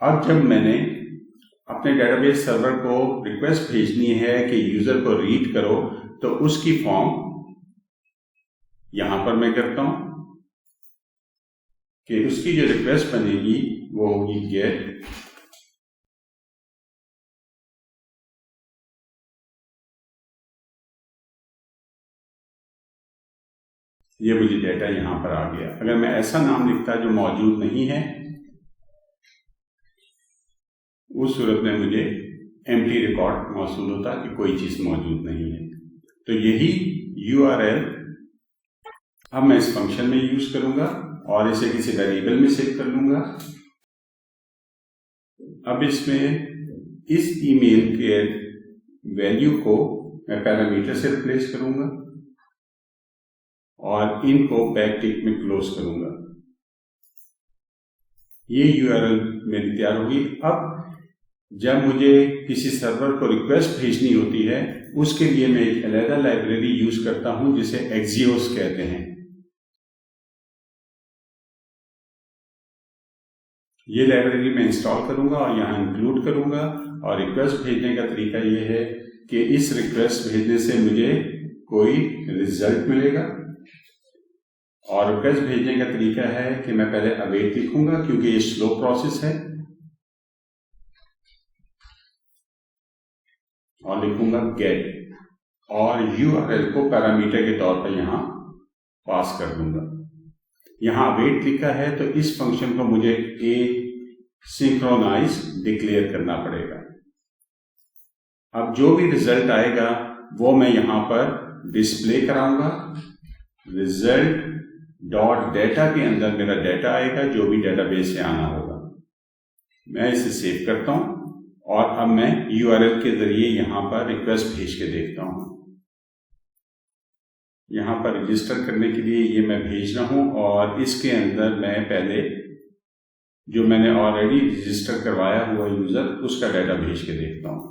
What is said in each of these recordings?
अब जब मैंने अपने डेटाबेस सर्वर को रिक्वेस्ट भेजनी है कि यूजर को रीड करो, तो उसकी फॉर्म यहां पर मैं करता हूं कि उसकी जो रिक्वेस्ट बनेगी वो होगी गेट ये मुझे डेटा यहां पर आ गया। अगर मैं ऐसा नाम लिखता जो मौजूद नहीं है, उस सूरत में मुझे एम्प्टी रिकॉर्ड मौसूल होता कि कोई चीज मौजूद नहीं है। तो यही URL अब मैं इस फंक्शन में यूज करूंगा और इसे किसी वेरिएबल में सेव कर लूंगा। अब इसमें इस ईमेल के वैल्यू को मैं पैरामीटर से रिप्लेस करूंगा और इनको बैक टिक में क्लोज करूंगा। ये URL मेरी तैयार होगी। अब जब मुझे किसी सर्वर को रिक्वेस्ट भेजनी होती है, उसके लिए मैं एक अलग लाइब्रेरी यूज करता हूं जिसे Axios कहते हैं। ये लाइब्रेरी मैं इंस्टॉल करूंगा और यहां इंक्लूड करूंगा। और रिक्वेस्ट भेजने का तरीका ये है कि इस रिक्वेस्ट भेजने से मुझे कोई रिजल्ट मिलेगा, और रिक्वेस्ट भेजने का तरीका है कि मैं पहले अवेट लिखूंगा क्योंकि ये स्लो प्रोसेस है, और लिखूंगा गेट और URL को पैरामीटर के तौर पर यहां पास कर दूंगा। यहां अवेट लिखा है तो इस फंक्शन को मुझे सिंक्रोनाइज डिक्लेयर करना पड़ेगा। अब जो भी रिजल्ट आएगा वो मैं यहां पर डिस्प्ले कराऊंगा। रिजल्ट डॉट डेटा के अंदर मेरा डेटा आएगा जो भी डेटाबेस से आना होगा। मैं इसे सेव करता हूं और अब मैं URL के जरिए यहां पर रिक्वेस्ट भेज के देखता हूं। यहां पर रजिस्टर करने के लिए ये मैं भेज रहा हूं और इसके अंदर मैं पहले जो मैंने ऑलरेडी रजिस्टर करवाया हुआ यूजर उसका डाटा भेज के देखता हूं।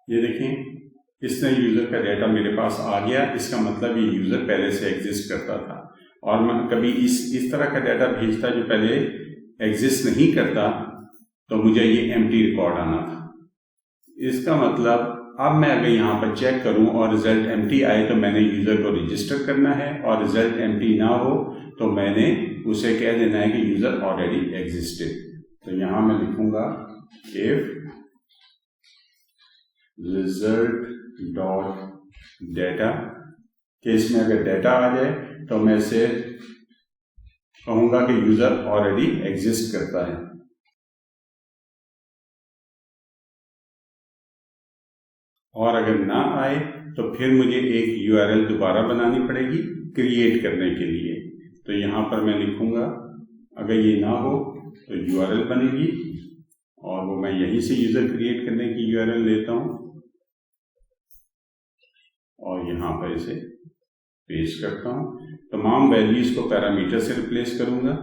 ये देखें, इसने यूजर का डाटा मेरे पास आ गया। इसका मतलब ये यूजर पहले से एग्जिस्ट करता था, और मैं कभी इस तरह का डाटा भेजता जो पहले एग्जिस्ट नहीं करता तो मुझे ये एम्प्टी रिकॉर्ड आना था। इसका मतलब अब मैं अगर यहाँ पर चेक करूं और रिजल्ट एम्प्टी आए तो मैंने यूजर को रजिस्टर करना है, और रिजल्ट एम्प्टी ना हो तो मैंने उसे कह देना है कि यूजर ऑलरेडी एग्जिस्टेड। तो यहां मैं लिखूंगा इफ रिजल्ट डॉट डेटा, कि इसमें अगर डेटा आ जाए तो मैं इसे कहूंगा कि यूजर ऑलरेडी एग्जिस्ट करता है। और अगर ना आए तो फिर मुझे एक URL दोबारा बनानी पड़ेगी क्रिएट करने के लिए। तो यहां पर मैं लिखूंगा अगर ये ना हो तो URL बनेगी, और वो मैं यहीं से यूजर क्रिएट करने की URL लेता हूं और यहां पर इसे पेस्ट करता हूं। तमाम वैल्यूज को पैरामीटर से रिप्लेस करूंगा।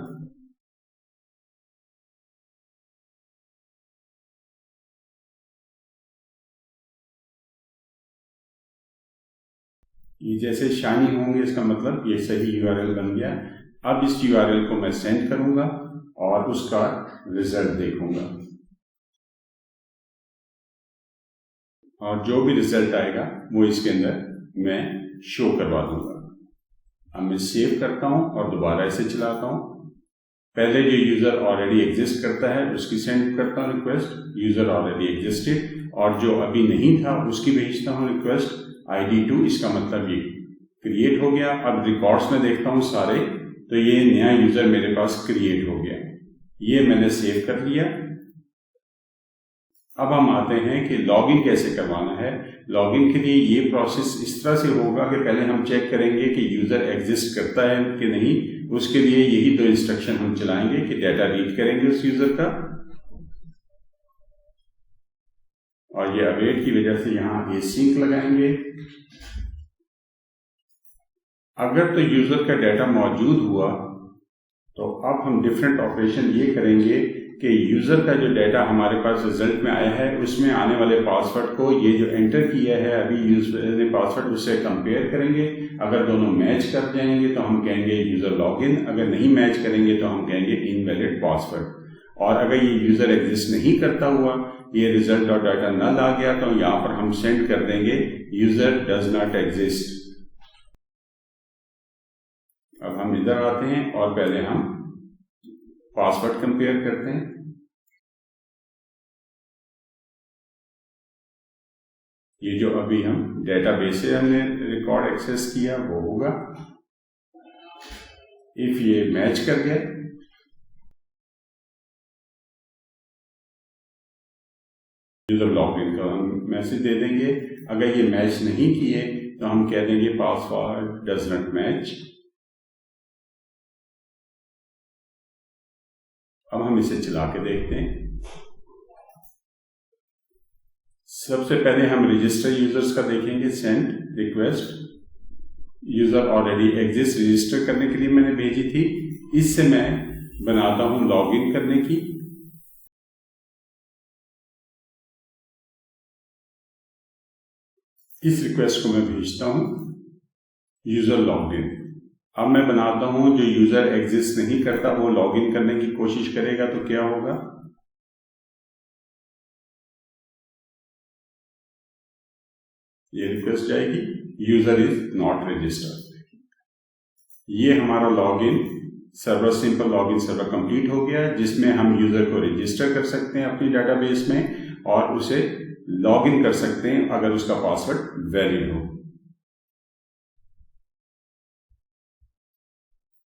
ये जैसे शाइनी होंगे इसका मतलब ये सही URL बन गया। अब इस URL को मैं सेंड करूंगा और उसका रिजल्ट देखूंगा, और जो भी रिजल्ट आएगा वो इसके अंदर मैं शो करवा दूंगा। अब मैं सेव करता हूं और दोबारा इसे चलाता हूं। पहले जो यूजर ऑलरेडी एग्जिस्ट करता है उसकी सेंड करता हूं रिक्वेस्ट, यूजर ऑलरेडी एग्जिस्टेड, और जो अभी नहीं था उसकी भेजता हूं रिक्वेस्ट ID2। इसका मतलब ये क्रिएट हो गया। अब रिकॉर्ड्स में देखता हूं सारे, तो ये नया यूजर मेरे पास क्रिएट हो गया। ये मैंने सेव कर लिया। अब हम आते हैं कि लॉगिन कैसे करवाना है। लॉगिन के लिए ये प्रोसेस इस तरह से होगा कि पहले हम चेक करेंगे कि यूजर एग्जिस्ट करता है कि नहीं। उसके लिए यही दो इंस्ट्रक्शन हम चलाएंगे कि डाटा रीड करेंगे उस यूजर का, और ये अवेट की वजह से यहां एसिंक लगाएंगे। अगर तो यूजर का डाटा मौजूद हुआ तो अब हम डिफरेंट ऑपरेशन ये करेंगे कि यूज़र का जो डाटा हमारे पास रिजल्ट में आया है उसमें आने वाले पासवर्ड को ये जो एंटर किया है अभी यूज़र ने पासवर्ड, उससे कंपेयर करेंगे। अगर दोनों मैच कर जाएंगे तो हम कहेंगे यूज़र लॉगिन, अगर नहीं मैच करेंगे तो हम कहेंगे इनवैलिड पासवर्ड। और अगर ये यूज़र एग्जिस्ट नहीं करता हुआ ये रिजल्ट और डाटा नल आ गया तो यहाँ पर हम सेंड कर देंगे यूज़र डज नॉट एग्जिस्ट। अब हम इधर आते हैं और पहले हम पासवर्ड कंपेयर करते हैं। ये जो अभी हम डेटाबेस से हमने रिकॉर्ड एक्सेस किया वो होगा। इफ ये मैच कर गया यूजर लॉगिन का हम मैसेज दे देंगे। अगर ये मैच नहीं किए तो हम कह देंगे पासवर्ड डज नॉट मैच। अब हम इसे चला के देखते हैं। सबसे पहले हम रजिस्टर यूजर्स का देखेंगे। Send request user already exist, register करने के लिए मैंने भेजी थी। इससे मैं बनाता हूं लॉगिन करने की। इस रिक्वेस्ट को मैं भेजता हूं यूजर लॉगिन। अब मैं बनाता हूं जो यूजर एग्जिस्ट नहीं करता वो लॉगिन करने की कोशिश करेगा तो क्या होगा। ये रिक्वेस्ट जाएगी यूजर इज नॉट रजिस्टर्ड। ये हमारा login server, simple login server complete हो गया जिसमें हम यूजर को रजिस्टर कर सकते हैं अपनी डेटाबेस में और उसे लॉगिन कर सकते हैं अगर उसका पासवर्ड वैलिड हो।